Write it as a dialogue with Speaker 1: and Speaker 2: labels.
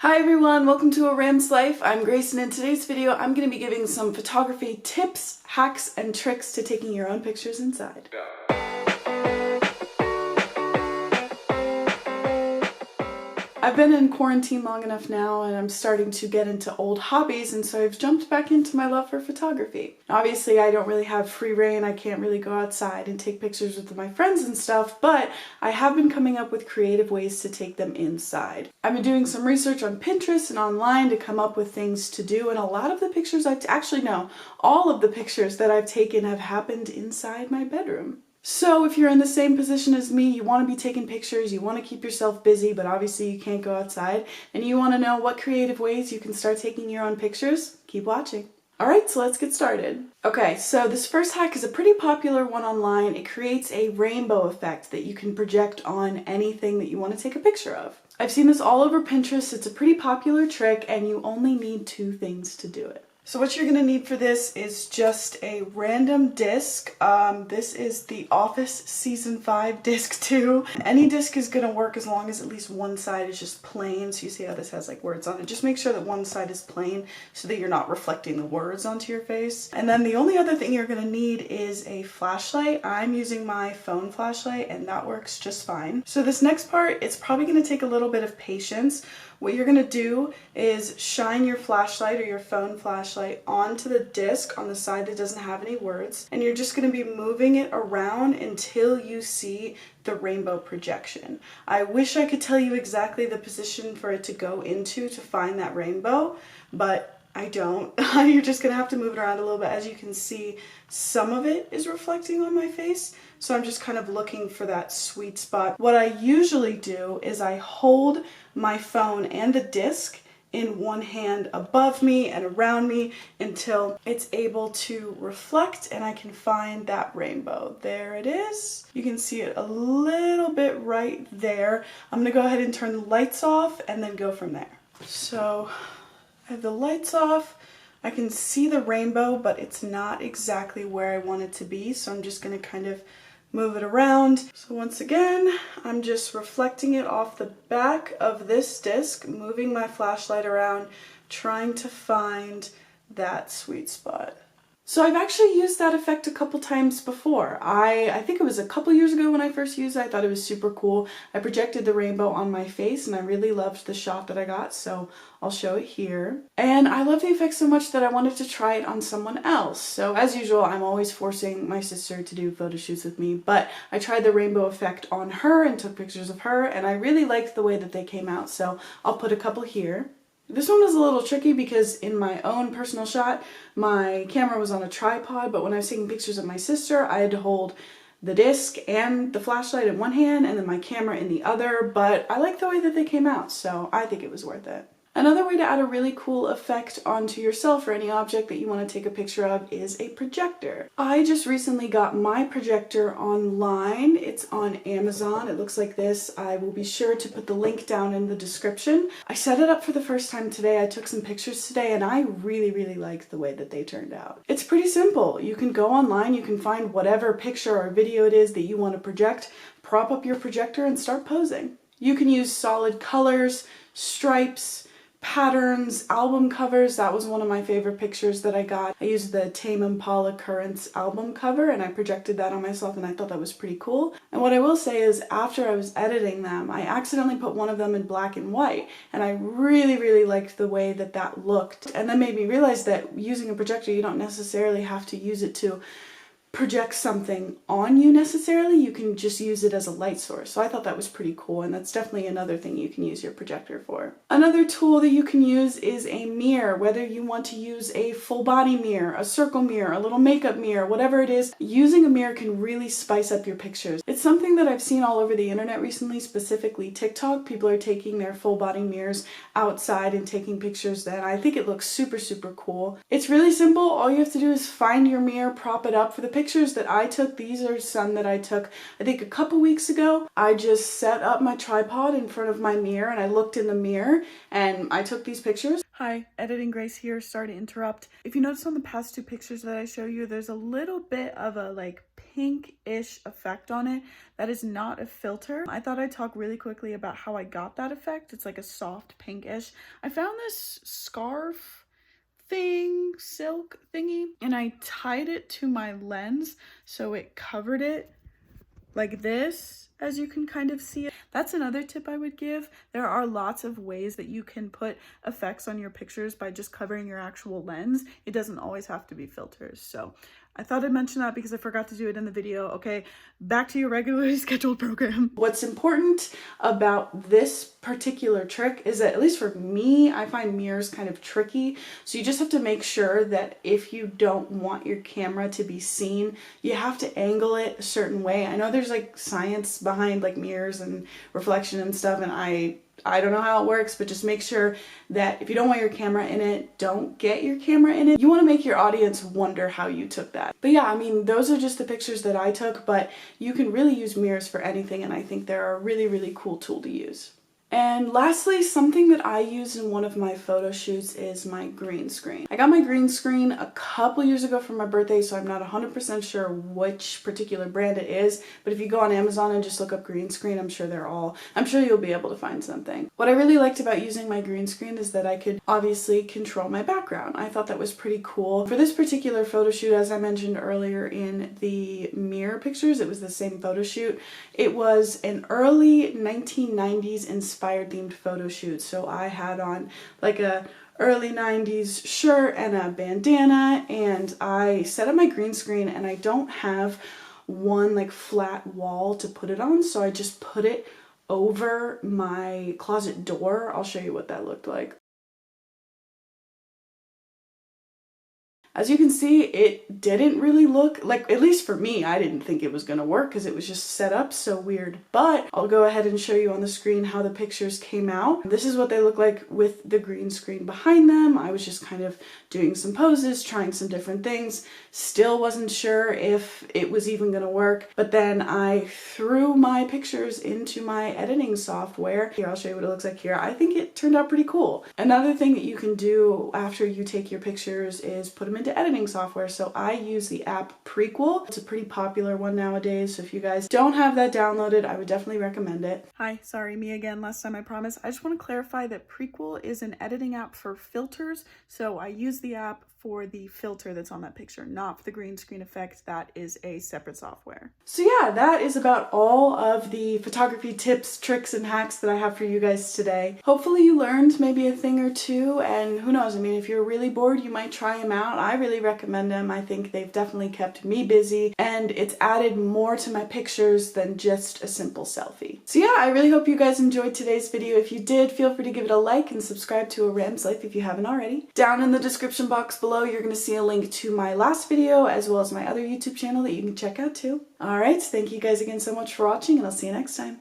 Speaker 1: Hi everyone, welcome to A Ram's Life. I'm Grace, and in today's video I'm going to be giving some photography tips, hacks, and tricks to taking your own pictures inside. I've been in quarantine long enough now and I'm starting to get into old hobbies, and so I've jumped back into my love for photography. Obviously I don't really have free reign, I can't really go outside and take pictures with my friends and stuff, but I have been coming up with creative ways to take them inside. I've been doing some research on Pinterest and online to come up with things to do, and a lot of the pictures all of the pictures that I've taken have happened inside my bedroom. So if you're in the same position as me, you want to be taking pictures, you want to keep yourself busy, but obviously you can't go outside, and you want to know what creative ways you can start taking your own pictures, keep watching. Alright, so let's get started. Okay, so this first hack is a pretty popular one online. It creates a rainbow effect that you can project on anything that you want to take a picture of. I've seen this all over Pinterest. It's a pretty popular trick, and you only need two things to do it. So what you're going to need for this is just a random disc. This is the Office Season 5 disc 2. Any disc is going to work as long as at least one side is just plain. So you see how this has like words on it. Just make sure that one side is plain so that you're not reflecting the words onto your face. And then the only other thing you're going to need is a flashlight. I'm using my phone flashlight and that works just fine. So this next part, it's probably going to take a little bit of patience. What you're going to do is shine your flashlight or your phone flashlight onto the disc on the side that doesn't have any words, and you're just going to be moving it around until you see the rainbow projection. I wish I could tell you exactly the position for it to go into to find that rainbow, but I don't. You're just going to have to move it around a little bit. As you can see, some of it is reflecting on my face, so I'm just kind of looking for that sweet spot. What I usually do is I hold my phone and the disc in one hand above me and around me until it's able to reflect and I can find that rainbow. There it is. You can see it a little bit right there. I'm going to go ahead and turn the lights off and then go from there. So I have the lights off. I can see the rainbow, but it's not exactly where I want it to be, so I'm just going to kind of move it around. So once again, I'm just reflecting it off the back of this disc, moving my flashlight around, trying to find that sweet spot. So I've actually used that effect a couple times before. I think it was a couple years ago when I first used it. I thought it was super cool. I projected the rainbow on my face and I really loved the shot that I got, so I'll show it here. And I love the effect so much that I wanted to try it on someone else. So as usual, I'm always forcing my sister to do photo shoots with me, but I tried the rainbow effect on her and took pictures of her, and I really liked the way that they came out, so I'll put a couple here. This one was a little tricky because in my own personal shot, my camera was on a tripod, but when I was taking pictures of my sister, I had to hold the disc and the flashlight in one hand and then my camera in the other, but I like the way that they came out, so I think it was worth it. Another way to add a really cool effect onto yourself or any object that you want to take a picture of is a projector. I just recently got my projector online. It's on Amazon. It looks like this. I will be sure to put the link down in the description. I set it up for the first time today. I took some pictures today and I really liked the way that they turned out. It's pretty simple. You can go online, you can find whatever picture or video it is that you want to project, prop up your projector and start posing. You can use solid colors, stripes, patterns, album covers. That was one of my favorite pictures that I got. I used the Tame Impala Currents album cover and I projected that on myself and I thought that was pretty cool. And what I will say is after I was editing them, I accidentally put one of them in black and white, and I really liked the way that that looked. And that made me realize that using a projector, you don't necessarily have to use it to project something on you necessarily. You can just use it as a light source. So I thought that was pretty cool, and that's definitely another thing you can use your projector for. Another tool that you can use is a mirror, whether you want to use a full body mirror, a circle mirror, a little makeup mirror, whatever it is. Using a mirror can really spice up your pictures. It's something that I've seen all over the internet recently, specifically TikTok. People are taking their full body mirrors outside and taking pictures that I think it looks super cool. It's really simple. All you have to do is find your mirror, prop it up. For the pictures that I took, these are some that I took I think a couple weeks ago. I just set up my tripod in front of my mirror and I looked in the mirror and I took these pictures. Hi, Editing Grace here, sorry to interrupt. If you notice on the past two pictures that I show you, there's a little bit of a like pinkish effect on it. That is not a filter. I thought I'd talk really quickly about how I got that effect. It's like a soft pinkish. I found this scarf thing, silk thingy, and I tied it to my lens so it covered it like this, as you can kind of see it. That's another tip I would give. There are lots of ways that you can put effects on your pictures by just covering your actual lens. It doesn't always have to be filters. So I thought I'd mention that because I forgot to do it in the video. Okay, back to your regularly scheduled program. What's important about this particular trick is that, at least for me, I find mirrors kind of tricky. So you just have to make sure that if you don't want your camera to be seen, you have to angle it a certain way. I know there's like science behind like mirrors and reflection and stuff, and I don't know how it works, but just make sure that if you don't want your camera in it, don't get your camera in it. You want to make your audience wonder how you took that. But yeah, I mean, those are just the pictures that I took, but you can really use mirrors for anything, and I think they're a really, really cool tool to use. And lastly, something that I used in one of my photo shoots is my green screen. I got my green screen a couple years ago for my birthday, so I'm not 100% sure which particular brand it is, but if you go on Amazon and just look up green screen, I'm sure you'll be able to find something. What I really liked about using my green screen is that I could obviously control my background. I thought that was pretty cool. For this particular photo shoot, as I mentioned earlier in the mirror pictures, it was the same photo shoot. It was an early 1990s inspired themed photo shoot. So I had on like a early 90s shirt and a bandana, and I set up my green screen, and I don't have one like flat wall to put it on, so I just put it over my closet door. I'll show you what that looked like. As you can see, it didn't really look like, at least for me, I didn't think it was gonna work because it was just set up so weird. But I'll go ahead and show you on the screen how the pictures came out. This is what they look like with the green screen behind them. I was just kind of doing some poses, trying some different things. Still wasn't sure if it was even gonna work. But then I threw my pictures into my editing software. Here, I'll show you what it looks like here. I think it turned out pretty cool. Another thing that you can do after you take your pictures is put them into editing software. So I use the app Prequel. It's a pretty popular one nowadays, so if you guys don't have that downloaded, I would definitely recommend it. Hi, sorry, me again, last time I promise. I just want to clarify that Prequel is an editing app for filters, so I use the app for the filter that's on that picture, not for the green screen effect. That is a separate software. So yeah, that is about all of the photography tips, tricks, and hacks that I have for you guys today. Hopefully you learned maybe a thing or two, and who knows, I mean, if you're really bored, you might try them out. I really recommend them. I think they've definitely kept me busy, and it's added more to my pictures than just a simple selfie. So yeah, I really hope you guys enjoyed today's video. If you did, feel free to give it a like and subscribe to A Ram's Life if you haven't already. Down in the description box below, you're going to see a link to my last video as well as my other YouTube channel that you can check out too. Alright, thank you guys again so much for watching, and I'll see you next time.